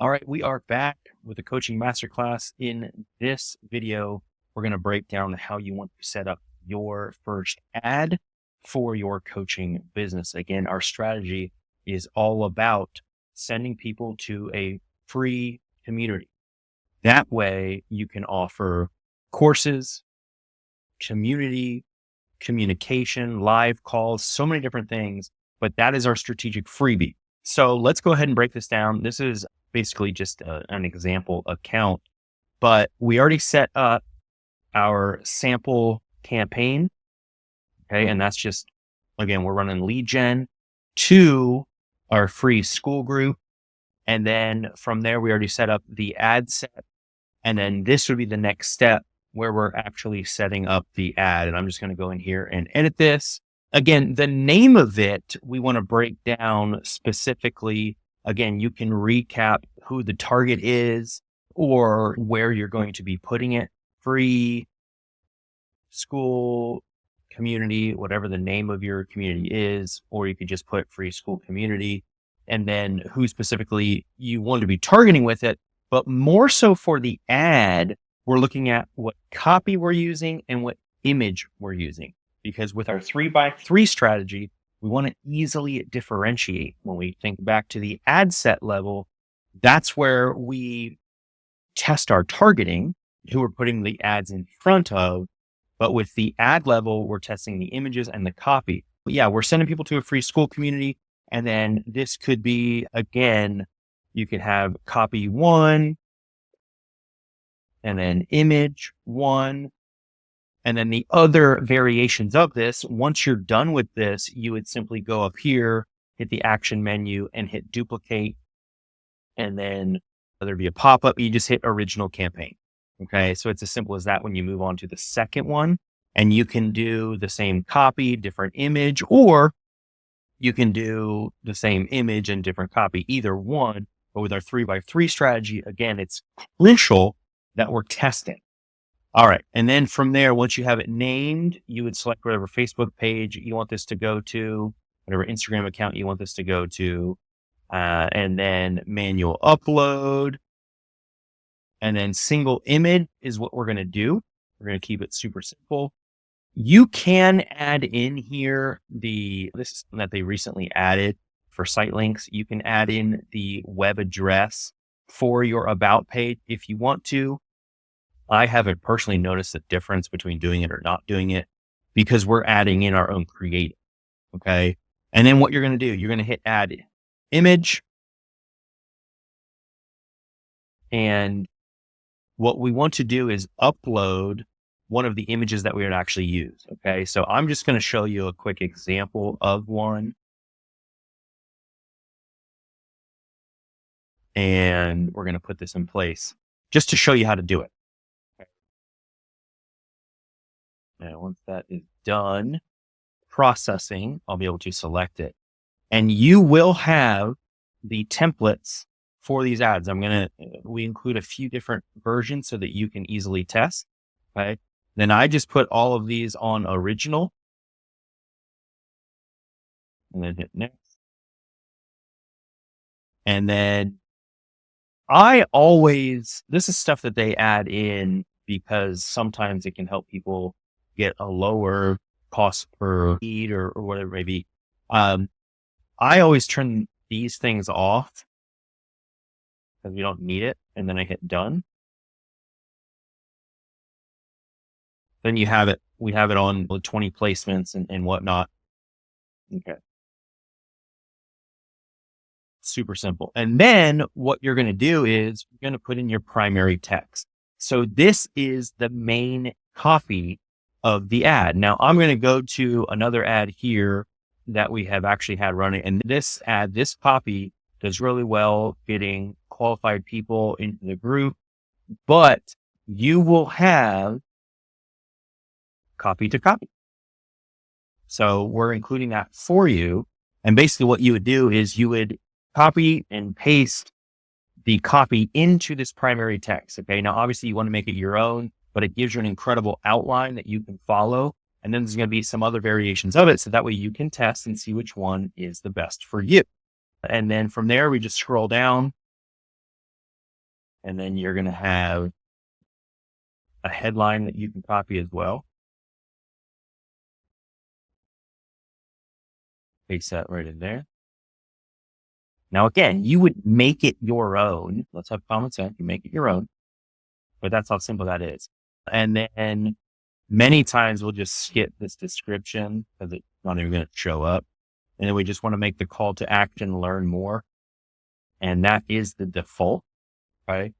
All right, we are back with the Coaching Masterclass. In this video, we're going to break down how you want to set up your first ad for your coaching business. Again, our strategy is all about sending people to a free community. That way you can offer courses, community, communication, live calls, so many different things, but that is our strategic freebie. So let's go ahead and break this down. This is basically just an example account, but we already set up our sample campaign. Okay. And that's just, again, we're running lead gen to our free school group. And then from there, we already set up the ad set. And then this would be the next step where we're actually setting up the ad. And I'm just going to go in here and edit this. Again, the name of it, we want to break down specifically. Again, you can recap who the target is or where you're going to be putting it. Free school community, whatever the name of your community is, or you could just put free school community and then who specifically you want to be targeting with it. But more so for the ad, we're looking at what copy we're using and what image we're using. Because with our 3x3 strategy, we want to easily differentiate. When we think back to the ad set level, that's where we test our targeting, who we're putting the ads in front of. But with the ad level, we're testing the images and the copy. But yeah, we're sending people to a free school community. And then this could be, again, you could have copy 1 and then image 1. And then the other variations of this, once you're done with this, you would simply go up here, hit the action menu and hit duplicate. And then there'd be a pop-up. You just hit original campaign. Okay. So it's as simple as that when you move on to the second one. And you can do the same copy, different image, or you can do the same image and different copy, either one. But with our 3x3 strategy, again, it's crucial that we're testing. All right. And then from there, once you have it named, you would select whatever Facebook page you want this to go to, whatever Instagram account you want this to go to, and then manual upload. And then single image is what we're going to do. We're going to keep it super simple. You can add in here this is that they recently added for site links. You can add in the web address for your about page if you want to. I haven't personally noticed the difference between doing it or not doing it because we're adding in our own creative. Okay. And then what you're going to do, you're going to hit add image. And what we want to do is upload one of the images that we would actually use. Okay. So I'm just going to show you a quick example of one. And we're going to put this in place just to show you how to do it. Now, once that is done processing, I'll be able to select it. And you will have the templates for these ads. We include a few different versions so that you can easily test. Okay. Then I just put all of these on original and then hit next. And then this is stuff that they add in because sometimes it can help people get a lower cost per lead or whatever it may be. I always turn these things off because we don't need it. And then I hit done. Then we have it on with 20 placements and whatnot. Okay. Super simple. And then what you're going to do is you're going to put in your primary text. So this is the main copy of the ad. Now I'm going to go to another ad here that we have actually had running. And this copy does really well getting qualified people into the group, but you will have copy to copy. So we're including that for you. And basically what you would do is you would copy and paste the copy into this primary text. Okay. Now, obviously you want to make it your own, but it gives you an incredible outline that you can follow. And then there's going to be some other variations of it. So that way you can test and see which one is the best for you. And then from there, we just scroll down And then you're going to have a headline that you can copy as well. Paste that right in there. Now, again, you would make it your own. Let's have common sense. You make it your own, but that's how simple that is. And then many times we'll just skip this description because it's not even going to show up. And then we just want to make the call to action, learn more. And that is the default, right?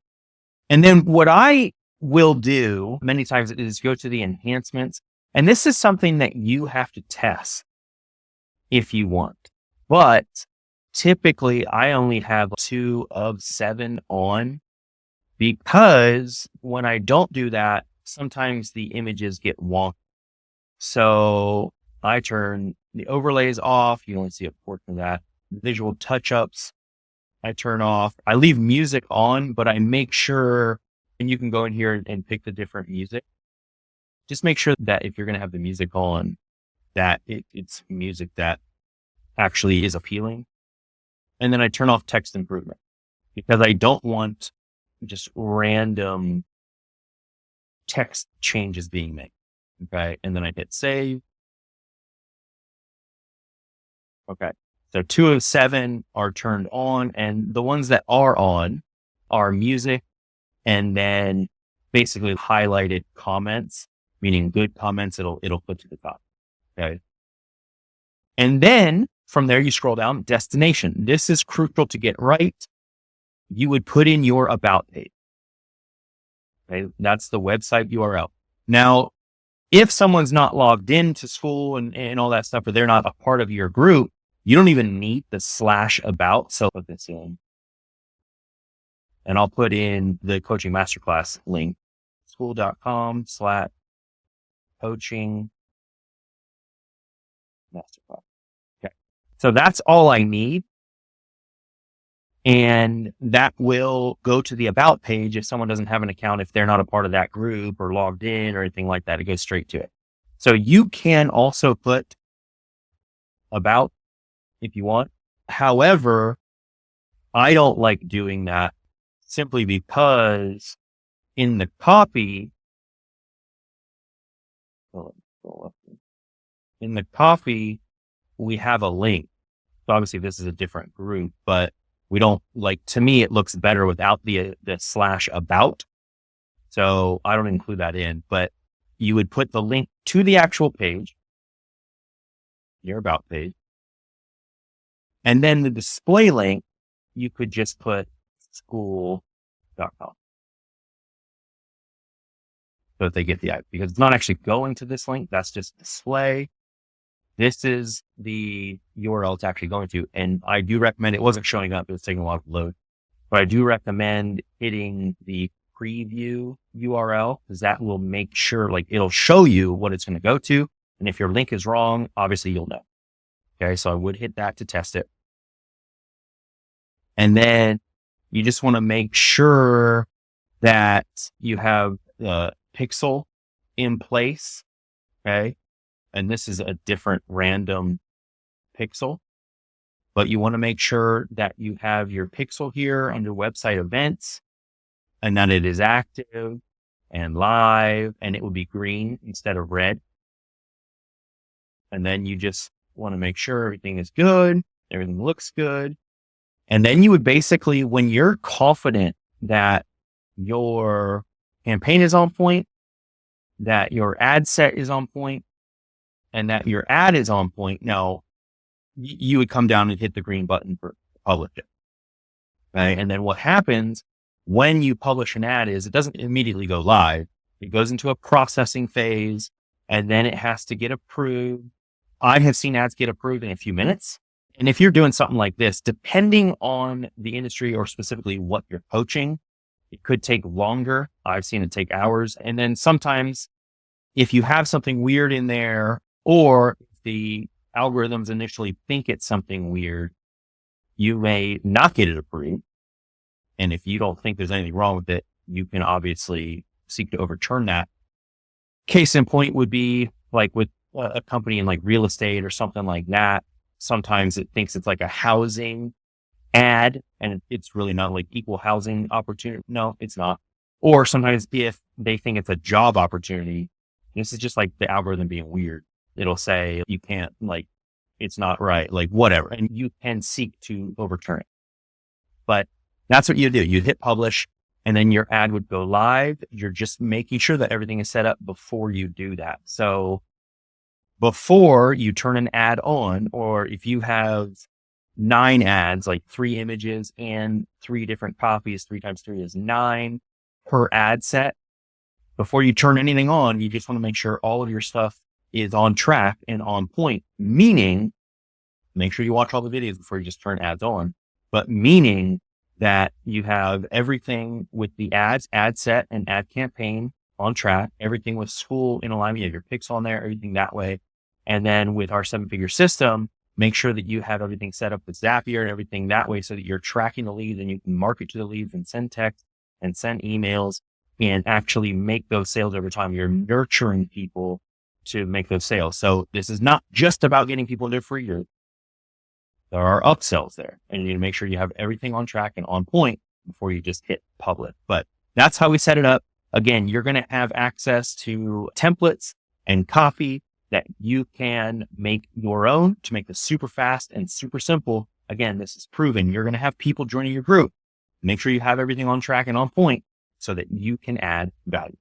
And then what I will do many times is go to the enhancements. And this is something that you have to test if you want. But typically I only have 2 of 7 on, because when I don't do that, sometimes the images get wonky. So I turn the overlays off. You only see a portion of that. Visual touch-ups, I turn off. I leave music on, but I make sure, and you can go in here and pick the different music. Just make sure that if you're going to have the music on, that it's music that actually is appealing. And then I turn off text improvement because I don't want just random text changes being made. Okay. And then I hit save. Okay. So 2 of 7 are turned on, and the ones that are on are music and then basically highlighted comments, meaning good comments. It'll put to the top. Okay. And then from there, you scroll down, destination. This is crucial to get right. You would put in your about page. Okay. That's the website URL. Now, if someone's not logged into school and all that stuff, or they're not a part of your group, you don't even need the /about. So put this in, and I'll put in the Coaching Masterclass link, school.com/coaching masterclass. Okay. So that's all I need. And that will go to the about page if someone doesn't have an account, if they're not a part of that group or logged in or anything like that. It goes straight to it. So you can also put about if you want. However, I don't like doing that simply because in the copy, we have a link. So obviously this is a different group, but we don't like, to me, it looks better without the /about. So I don't include that in, but you would put the link to the actual page, your about page. And then the display link, you could just put school.com. So that they get the, because it's not actually going to this link. That's just display. This is the URL it's actually going to. And I do recommend, it wasn't showing up. It was taking a while to load, but I do recommend hitting the preview URL, because that will make sure, like, it'll show you what it's going to go to. And if your link is wrong, obviously you'll know. Okay. So I would hit that to test it. And then you just want to make sure that you have the pixel in place. Okay. And this is a different random pixel, but you want to make sure that you have your pixel here under website events and that it is active and live, and it will be green instead of red. And then you just want to make sure everything is good. Everything looks good. And then you would basically, when you're confident that your campaign is on point, that your ad set is on point, and that your ad is on point, now you would come down and hit the green button for publish it. Right? And then what happens when you publish an ad is it doesn't immediately go live. It goes into a processing phase, and then it has to get approved. I have seen ads get approved in a few minutes. And if you're doing something like this, depending on the industry or specifically what you're coaching, it could take longer. I've seen it take hours. And then sometimes if you have something weird in there, or the algorithms initially think it's something weird, you may not get it approved. And if you don't think there's anything wrong with it, you can obviously seek to overturn that. Case in point would be like with a company in like real estate or something like that. Sometimes it thinks it's like a housing ad, and it's really not like equal housing opportunity. No, it's not. Or sometimes if they think it's a job opportunity, this is just like the algorithm being weird. It'll say you can't, like, it's not right, like whatever. And you can seek to overturn it. But that's what you do. You hit publish and then your ad would go live. You're just making sure that everything is set up before you do that. So before you turn an ad on, or if you have 9 ads, like 3 images and 3 different copies, 3 times 3 is 9 per ad set. Before you turn anything on, you just want to make sure all of your stuff is on track and on point, meaning make sure you watch all the videos before you just turn ads on, but meaning that you have everything with the ads, ad set and ad campaign on track, everything with school in alignment, you have your picks on there, everything that way. And then with our 7-figure system, make sure that you have everything set up with Zapier and everything that way so that you're tracking the leads and you can market to the leads and send text and send emails and actually make those sales over time. You're nurturing people to make those sales. So this is not just about getting people into free. There are upsells there, and you need to make sure you have everything on track and on point before you just hit publish. But that's how we set it up. Again, you're going to have access to templates and copy that you can make your own to make this super fast and super simple. Again, this is proven. You're going to have people joining your group. Make sure you have everything on track and on point so that you can add value.